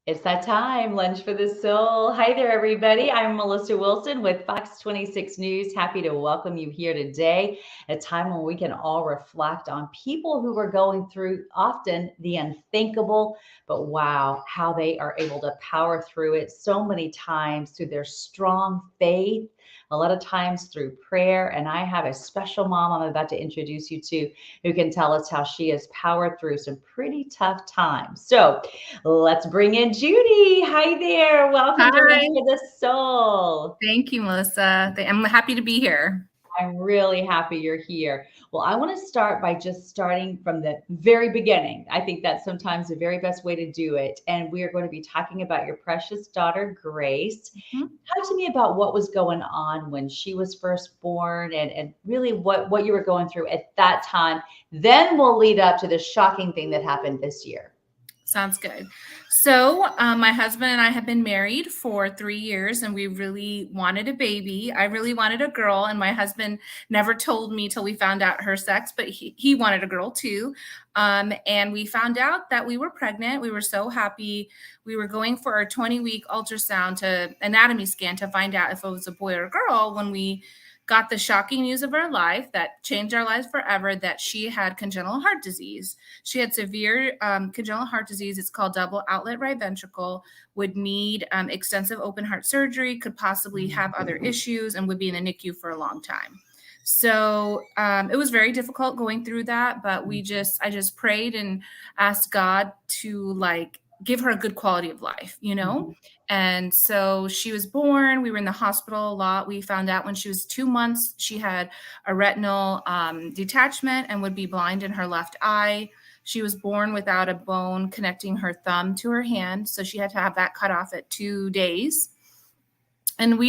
It's that time, Lunch for the Soul. Hi there, everybody. I'm Melissa Wilson with Fox 26 News. Happy to welcome you here today, a time when we can all reflect on people who are going through often the unthinkable, but wow, how they are able to power through it so many times through their strong faith, a lot of times through prayer. And I have a special mom I'm about to introduce you to who can tell us how she has powered through some pretty tough times. So, let's bring in Judy. Hi there. Welcome to Lunch Hi. for the Soul. Thank you, Melissa. I'm happy to be here. I'm really happy you're here. Well, I want to start by just starting from the very beginning. I think that's sometimes the very best way to do it. And we are going to be talking about your precious daughter, Grace. Mhm. Talk to me about what was going on when she was first born and really what you were going through at that time. Then we'll lead up to the shocking thing that happened this year. Sounds good. So, my husband and I have been married for 3 years, and we really wanted a baby. I really wanted a girl, and my husband never told me till we found out her sex, but he wanted a girl too. And we found out that we were pregnant. We were so happy. We were going for our 20-week ultrasound to anatomy scan to find out if it was a boy or a girl when we got the shocking news of our life that changed our lives forever, that she had congenital heart disease. She had severe congenital heart disease. It's called double outlet right ventricle, would need extensive open heart surgery, could possibly have other issues, and would be in the NICU for a long time. So it was very difficult going through that, but I just prayed and asked God to give her a good quality of life. And so she was born. We were in the hospital a lot. We found out when she was 2 months, she had a retinal detachment and would be blind in her left eye. She was born without a bone connecting her thumb to her hand. So she had to have that cut off at 2 days. And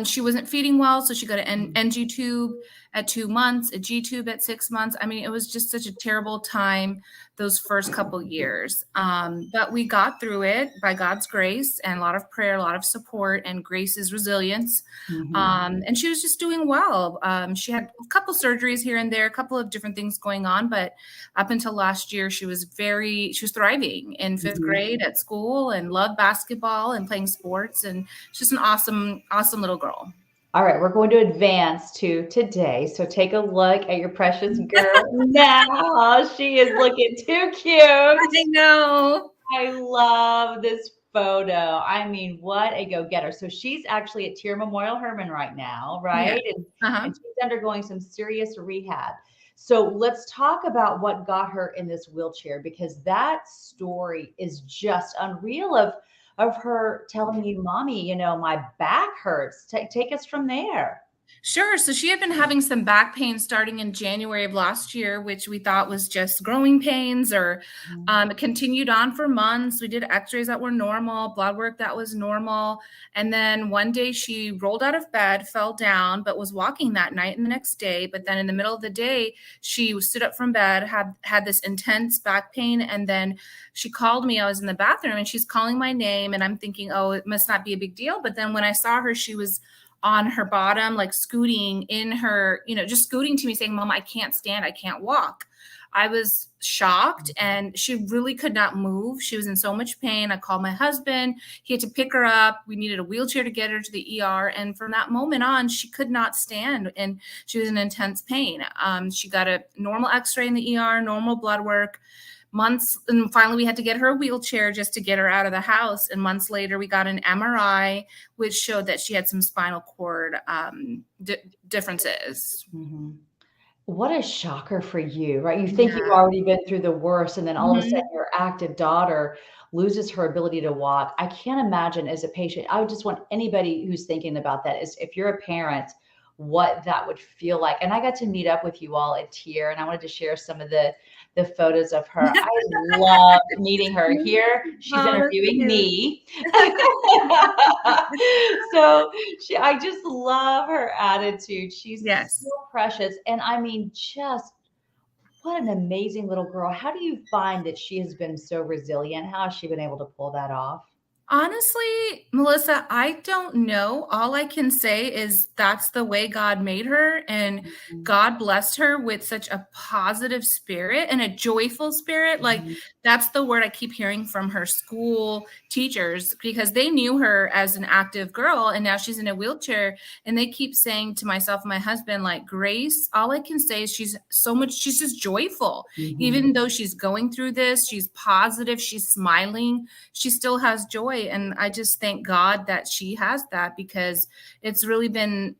she wasn't feeding well. So she got an NG tube at 2 months, a G tube at 6 months. I mean, it was just such a terrible time those first couple years. But we got through it by God's grace and a lot of prayer, a lot of support, and Grace's resilience. And she was just doing well. She had a couple surgeries here and there, a couple of different things going on, but up until last year, she was thriving in fifth grade at school and loved basketball and playing sports. And she's an awesome, awesome little girl. All right, we're going to advance to today. So take a look at your precious girl now. She is looking too cute. I know. I love this photo. I mean, what a go-getter. So she's actually at TIRR Memorial Hermann right now, Yeah. right? Uh-huh. And she's undergoing some serious rehab. So let's talk about what got her in this wheelchair, because that story is just unreal of her telling you, Mommy, my back hurts. Take us from there. Sure. So she had been having some back pain starting in January of last year, which we thought was just growing pains, or it continued on for months. We did x-rays that were normal, blood work that was normal. And then one day she rolled out of bed, fell down, but was walking that night and the next day. But then in the middle of the day, she stood up from bed, had this intense back pain. And then she called me. I was in the bathroom and she's calling my name. And I'm thinking, oh, it must not be a big deal. But then when I saw her, she was on her bottom, like scooting in her, just scooting to me saying, Mom, I can't stand, I can't walk. I was shocked and she really could not move. She was in so much pain. I called my husband. He had to pick her up. We needed a wheelchair to get her to the ER. And from that moment on, she could not stand and she was in intense pain. She got a normal x-ray in the ER, normal blood work. Months, and finally we had to get her a wheelchair just to get her out of the house. And months later, we got an MRI, which showed that she had some spinal cord differences. What a shocker for you, right? You think you've already been through the worst, and then all of a sudden Mhm. your active daughter loses her ability to walk. I can't imagine as a patient. I would just want anybody who's thinking about that is if you're a parent, what that would feel like. And I got to meet up with you all at TIRR, and I wanted to share some of the photos of her. I loved meeting her. Here, she's Oh, that's interviewing cute. me. So I just love her attitude. She's so Yes. precious. And I mean, just what an amazing little girl. How do you find that she has been so resilient? How has she been able to pull that off? Honestly, Melissa, I don't know. All I can say is that's the way God made her, and Mhm, God blessed her with such a positive spirit and a joyful spirit. Like, mhm, that's the word I keep hearing from her school teachers because they knew her as an active girl, and now she's in a wheelchair. And they keep saying to myself and my husband, like, Grace, all I can say is she's just joyful. mhm. Even though she's going through this, she's positive, she's smiling, she still has joy. And I just thank God that she has that because it's really been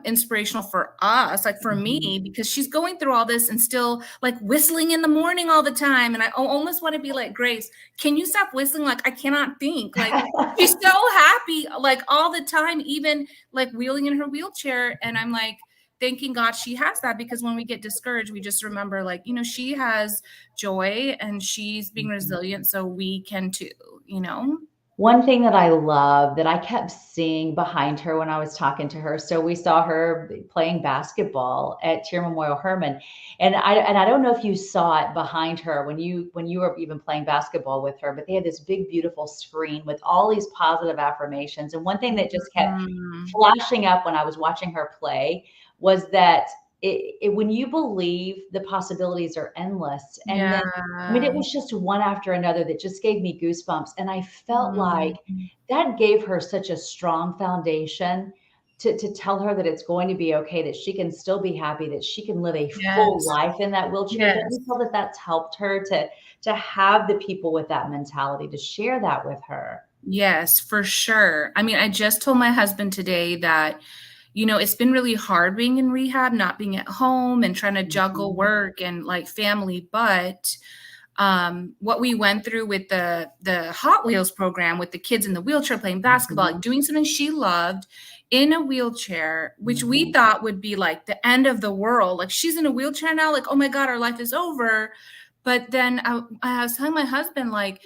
inspirational for us, like for Mhm. me, because she's going through all this and still like whistling in the morning all the time. And I almost want to be like, Grace, can you stop whistling? Like, I cannot think. Like, she's so happy, like all the time, even like wheeling in her wheelchair. And I'm like, thanking God she has that because when we get discouraged, we just remember, like, she has joy and she's being resilient, so we can too, you know? One thing that I love that I kept seeing behind her when I was talking to her, so we saw her playing basketball at TIRR Memorial Hermann, and I don't know if you saw it behind her when you were even playing basketball with her, but they had this big, beautiful screen with all these positive affirmations, and one thing that just kept Mm, flashing up when I was watching her play was that when you believe, the possibilities are endless. And yeah. then, I mean, it was just one after another that just gave me goosebumps. And I felt like Mm, that gave her such a strong foundation to tell her that it's going to be okay, that she can still be happy, that she can live a full yes, life in that wheelchair. Don't yes, you feel that that's helped her to have the people with that mentality, to share that with her? yes, for sure. I mean, I just told my husband today that, it's been really hard being in rehab, not being at home and trying to juggle Mhm, work and like family, but what we went through with the Hot Wheels program with the kids in the wheelchair playing basketball, like mhm, doing something she loved in a wheelchair, which we mhm. thought would be like the end of the world. Like, she's in a wheelchair now, like, oh my God, our life is over. But then I was telling my husband, like,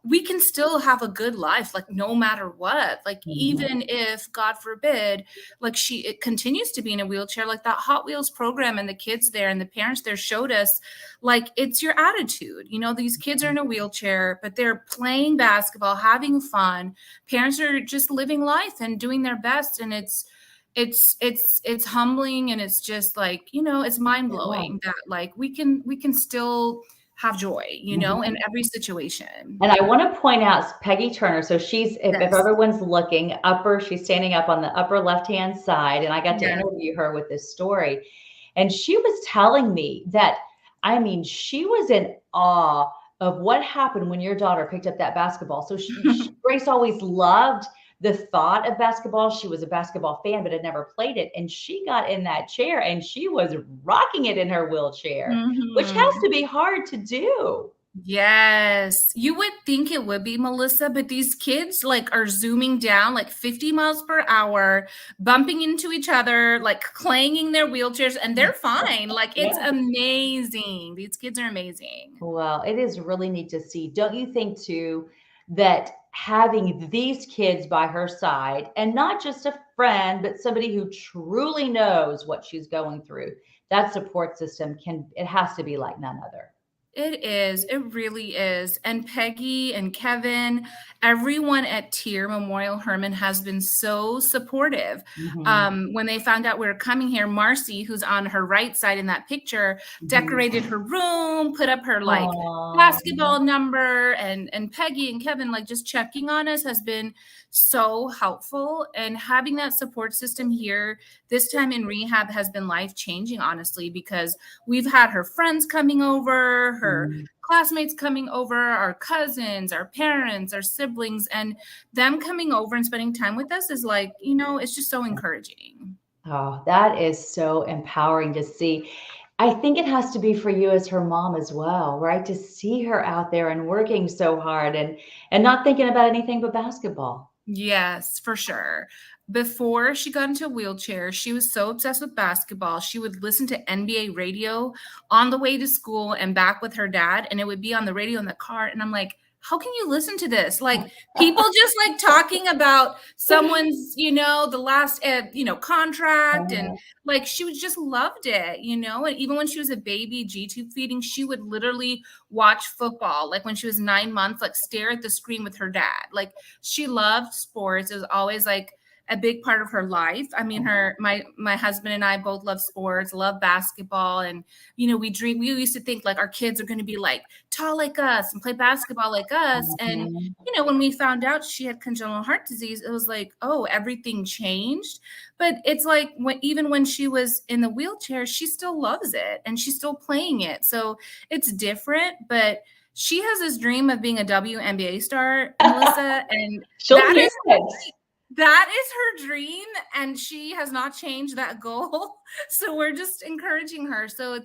we can still have a good life, like no matter what, like Mhm. even if God forbid, like it continues to be in a wheelchair, like that Hot Wheels program and the kids there and the parents there showed us, like, it's your attitude. These kids are in a wheelchair, but they're playing basketball, having fun. Parents are just living life and doing their best, and it's humbling, and it's just like, it's Yeah. mind-blowing that like we can still have joy, in Mhm. every situation. And I wanna point out Peggy Turner, so she's if Yes. everyone's looking, she's standing up on the upper left-hand side, and I got to Yeah. interview her with this story, and she was telling me that, I mean, she was in awe of what happened when your daughter picked up that basketball. So Grace always loved the thought of basketball. She was a basketball fan, but had never played it, and she got in that chair, and she was rocking it in her wheelchair, which has Mhm. to be hard to do. Yes. You would think it would be, Melissa, but these kids like are zooming down like 50 miles per hour, bumping into each other, like clanging their wheelchairs, and they're fine. Like, it's Yeah. amazing. These kids are amazing. Well, it is really neat to see. Don't you think too that having these kids by her side and not just a friend, but somebody who truly knows what she's going through, that support system it has to be like none other. It is. It really is. And Peggy and Kevin, everyone at TIRR Memorial Hermann has been so supportive. Mhm. When they found out we were coming here, Marcy, who's on her right side in that picture, Mhm. decorated her room, put up her like Aw. basketball number, and Peggy and Kevin like just checking on us has been so helpful. And having that support system here this time in rehab has been life changing, honestly, because we've had her friends coming over, her Mhm. classmates coming over, our cousins, our parents, our siblings, and them coming over and spending time with us is like, it's just so encouraging. Oh, that is so empowering to see. I think it has to be for you as her mom as well, right? To see her out there and working so hard and not thinking about anything but basketball. Yes, for sure. Before she got into a wheelchair, she was so obsessed with basketball. She would listen to NBA radio on the way to school and back with her dad, and it would be on the radio in the car. And I'm like, how can you listen to this? Like, people just like talking about someone's, the last, contract, and like, she was just loved it, and even when she was a baby G-tube feeding, she would literally watch football. Like when she was 9 months, like stare at the screen with her dad. Like, she loved sports. It was always like a big part of her life. I mean, my husband and I both love sports, love basketball. And, we used to think like our kids are going to be like tall like us and play basketball like us. And, when we found out she had congenital heart disease, it was like, oh, everything changed. But it's like, even when she was in the wheelchair, she still loves it and she's still playing it. So it's different, but she has this dream of being a WNBA star, Melissa. And that is her dream, and she has not changed that goal. So we're just encouraging her. So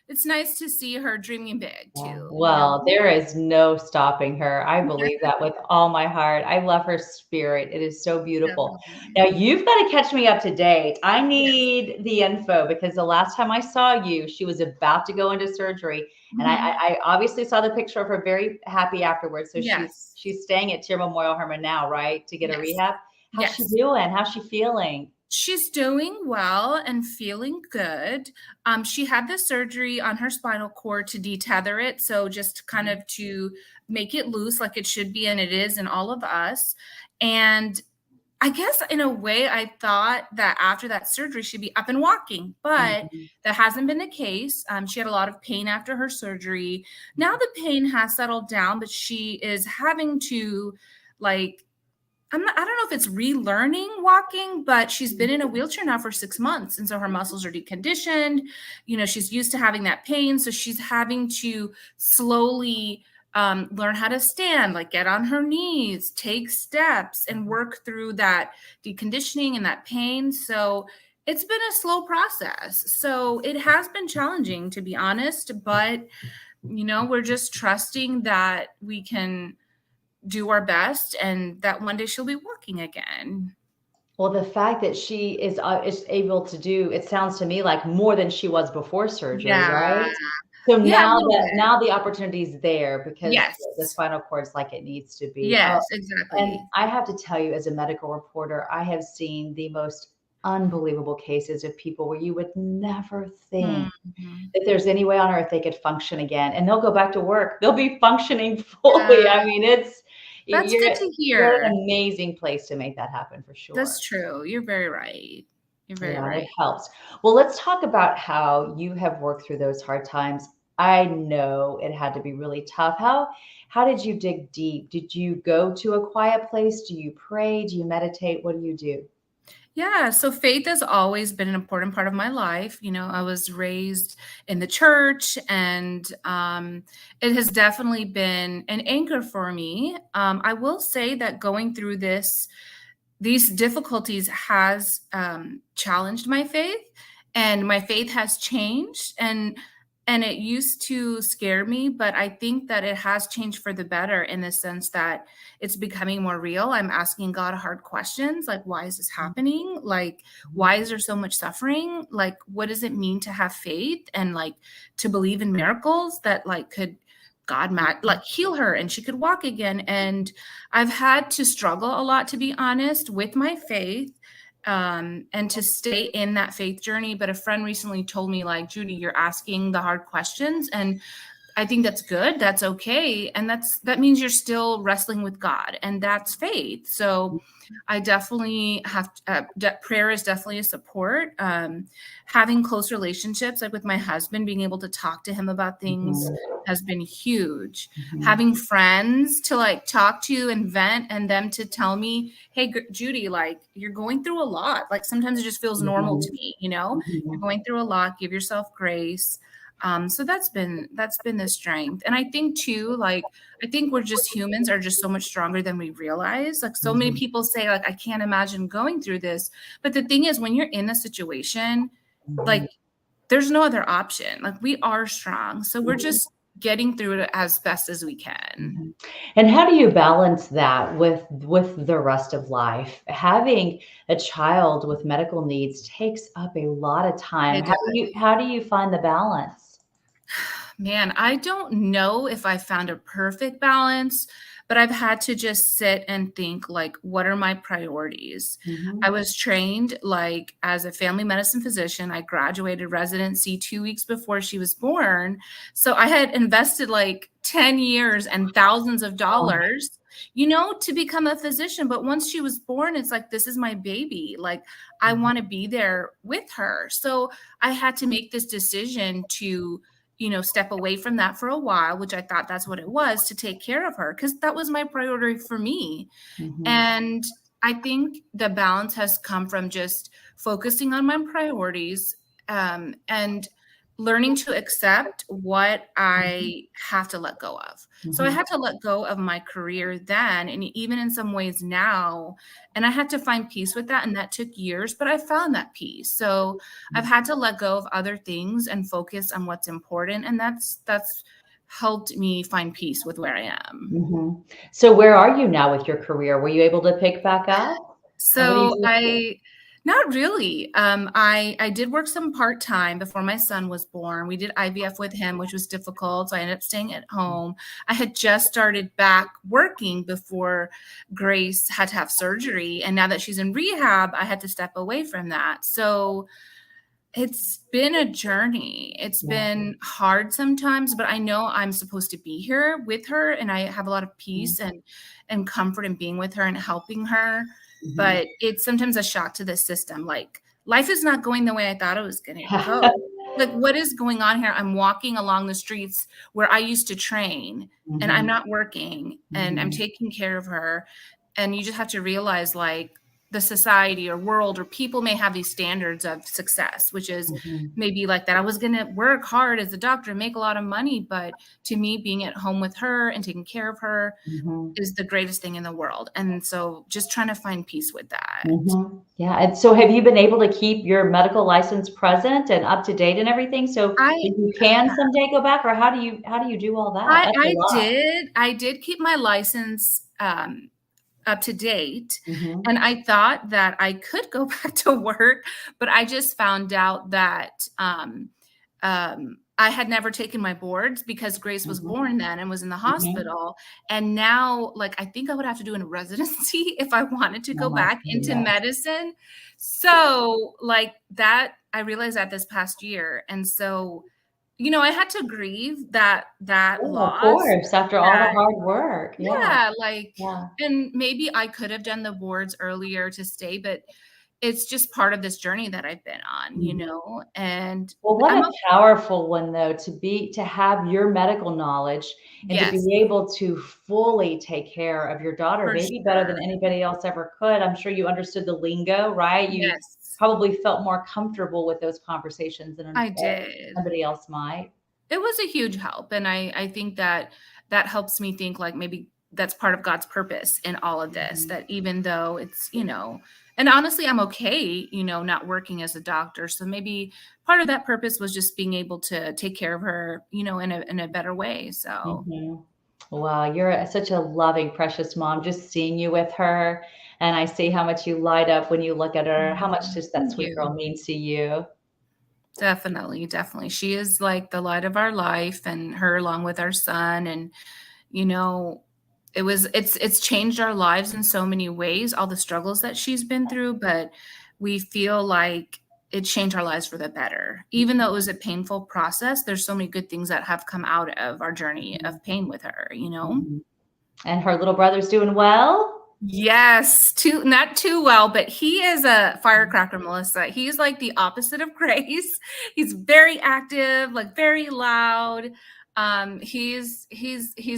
it's nice to see her dreaming big too. Well, there is no stopping her. I believe that with all my heart. I love her spirit. It is so beautiful. Definitely. Now you've got to catch me up to date. I need the info, because the last time I saw you, she was about to go into surgery. And I obviously saw the picture of her very happy afterwards. So she's staying at TIRR Memorial Hermann now, right? To get a rehab. How's she doing? How's she feeling? She's doing well and feeling good. She had the surgery on her spinal cord to detether it. So just kind of to make it loose like it should be, and it is in all of us. And I guess in a way, I thought that after that surgery, she'd be up and walking, but that hasn't been the case. She had a lot of pain after her surgery. Now the pain has settled down, but she is having to I don't know if it's relearning walking, but she's been in a wheelchair now for 6 months. And so her muscles are deconditioned. She's used to having that pain. So she's having to slowly learn how to stand, like get on her knees, take steps, and work through that deconditioning and that pain. So it's been a slow process. So it has been challenging, to be honest, but, we're just trusting that we can do our best and that one day she'll be walking again. Well, the fact that she is able to do, it sounds to me like more than she was before surgery, right? So now the opportunity is there, because the spinal cord is like it needs to be. Yes, exactly. And I have to tell you, as a medical reporter, I have seen the most unbelievable cases of people where you would never think that there's any way on earth they could function again, and they'll go back to work. They'll be functioning fully. I mean, that's good to hear. You're an amazing place to make that happen, for sure. That's true. You're very right. You're very right. It helps. Well, let's talk about how you have worked through those hard times. I know it had to be really tough. How did you dig deep? Did you go to a quiet place? Do you pray? Do you meditate? What do you do? Yeah, so faith has always been an important part of my life. I was raised in the church, and it has definitely been an anchor for me. I will say that going through these difficulties has challenged my faith, and my faith has changed. And it used to scare me, but I think that it has changed for the better, in the sense that it's becoming more real. I'm asking God hard questions, like, why is this happening? Like, why is there so much suffering? Like, what does it mean to have faith and like to believe in miracles that could God heal her and she could walk again? And I've had to struggle a lot, to be honest, with my faith. And to stay in that faith journey. But a friend recently told me, Judy, you're asking the hard questions, and I think that's good. That's okay. And that means you're still wrestling with God, and that's faith. So I definitely have prayer is definitely a support. Having close relationships, like with my husband, being able to talk to him about things has been huge. Having friends to talk to and vent, and them to tell me, hey, Judy, you're going through a lot. Sometimes it just feels normal to me. You're going through a lot. Give yourself grace. So that's been the strength. And I think too, I think we're just humans are just so much stronger than we realize. So many people say, I can't imagine going through this. But the thing is, when you're in a situation, there's no other option. We are strong. So we're just getting through it as best as we can. And how do you balance that with the rest of life? Having a child with medical needs takes up a lot of time. How do you find the balance? Man, I don't know if I found a perfect balance, but I've had to just sit and think like, what are my priorities? I Mhm. was trained like as a family medicine physician. I graduated residency 2 weeks before she was born. So I had invested like 10 years and thousands of Oh, dollars, to become a physician. But once she was born, it's like, this is my baby. Like, I mhm, want to be there with her. So I had to make this decision to step away from that for a while, which I thought that's what it was, to take care of her because that was my priority for me. mhm, And I think the balance has come from just focusing on my priorities, and learning to accept what mhm, I have to let go of. So I mhm, had to let go of my career then, and even in some ways now. And I had to find peace with that. And that took years, but I found that peace. So I've had to let go of other things and focus on what's important. And that's helped me find peace with where I am. mhm. So where are you now with your career? Were you able to pick back up? And what do you So do? I not really. I did work some part-time before my son was born. We did IVF with him, which was difficult. So I ended up staying at home. I had just started back working before Grace had to have surgery. And now that she's in rehab, I had to step away from that. So it's been a journey. It's Yeah. been hard sometimes, but I know I'm supposed to be here with her, and I have a lot of Mhm, peace and comfort in being with her and helping her. mhm. But it's sometimes a shock to the system. Like, life is not going the way I thought it was going to go. Like, what is going on here? I'm walking along the streets where I used to train, and I'm Mhm, not working, and I'm mhm, taking care of her. And you just have to realize, like, the society or world or people may have these standards of success, which is mhm, maybe like that I was going to work hard as a doctor and make a lot of money. But to me, being at home with her and taking care of her mhm, is the greatest thing in the world. And so just trying to find peace with that. mhm. Yeah, and so have you been able to keep your medical license present and up to date and everything so that I you can someday go back, or how do you do all that? I That's a I lot. did I did keep my license up to date. Mhm, And I thought that I could go back to work, but I just found out that I had never taken my boards because Grace was mhm, born then and was in the mhm. hospital. And now, like, I think I would have to do a residency if I wanted to Oh go my back into goodness. medicine. So, like, that, I realized that this past year. And so, I had to grieve that Yeah, of loss. course, after all the hard work. Yeah, Yeah, like, yeah. and maybe I could have done the boards earlier to stay, but it's just part of this journey that I've been on, Mhm. and Well, what I'm a a powerful one though, to have your medical knowledge and to yes, be able to fully take care of your daughter, for maybe better than sure. anybody else ever could. I'm sure you understood the lingo, right? You Yes, probably felt more comfortable with those conversations than I did. somebody else might. It was a huge help, and I think that that helps me think, like, maybe that's part of God's purpose in all of this, Mhm, that even though it's, and honestly, I'm okay, not working as a doctor, so maybe part of that purpose was just being able to take care of her, in a better way, so mhm. Wow, you're such a loving, precious mom, just seeing you with her, and I see how much you light up when you look at her, how much just that thank sweet girl you. means to you. Definitely, definitely. She is like the light of our life, and her along with our son. And, you know, it's changed our lives in so many ways, all the struggles that she's been through, but we feel like it changed our lives for the better. Even though it was a painful process, there's so many good things that have come out of our journey Mhm, of pain with her. mhm. And her little brother's doing well? Yes, too not too well, but he is a firecracker, Melissa. He's like the opposite of Grace. He's very active, like very loud. He's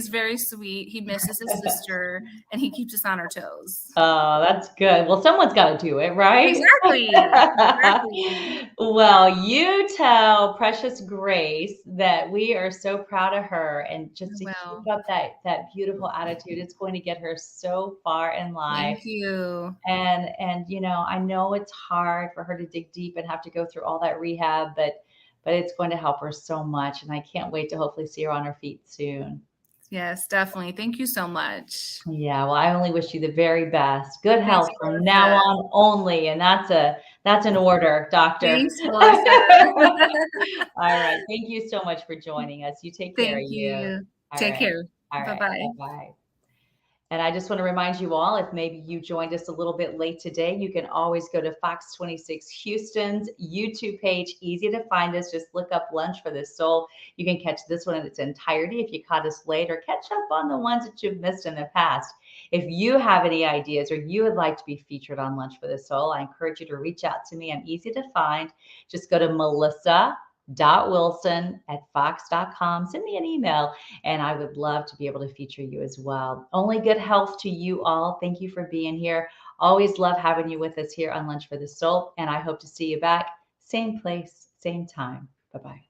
very sweet. He misses his sister, and he keeps us on our toes. Oh, that's good. Well, someone's gotta do it, right? Exactly. Exactly. Well, you tell precious Grace that we are so proud of her and just to keep Well, up that beautiful attitude. It's going to get her so far in life. thank you. And I know it's hard for her to dig deep and have to go through all that rehab, but it's going to help her so much. And I can't wait to hopefully see her on her feet soon. Yes, definitely. Thank you so much. Yeah, well, I only wish you the very best. Good Thanks, health from now Melissa. on only, and that's That's an order, doctor. Thanks, Melissa. All right. Thank you so much for joining us. You take care of Thank you. you. All Take right. care. All right. Bye-bye. Bye-bye. And I just want to remind you all, if maybe you joined us a little bit late today, you can always go to Fox 26 Houston's YouTube page. Easy to find us. Just look up Lunch for the Soul. You can catch this one in its entirety if you caught us late, or catch up on the ones that you've missed in the past. If you have any ideas or you would like to be featured on Lunch for the Soul, I encourage you to reach out to me. I'm easy to find. Just go to melissa.wilson@fox.com. Send me an email, and I would love to be able to feature you as well. Only good health to you all. Thank you for being here. Always love having you with us here on Lunch for the Soul, and I hope to see you back, same place, same time. Bye-bye.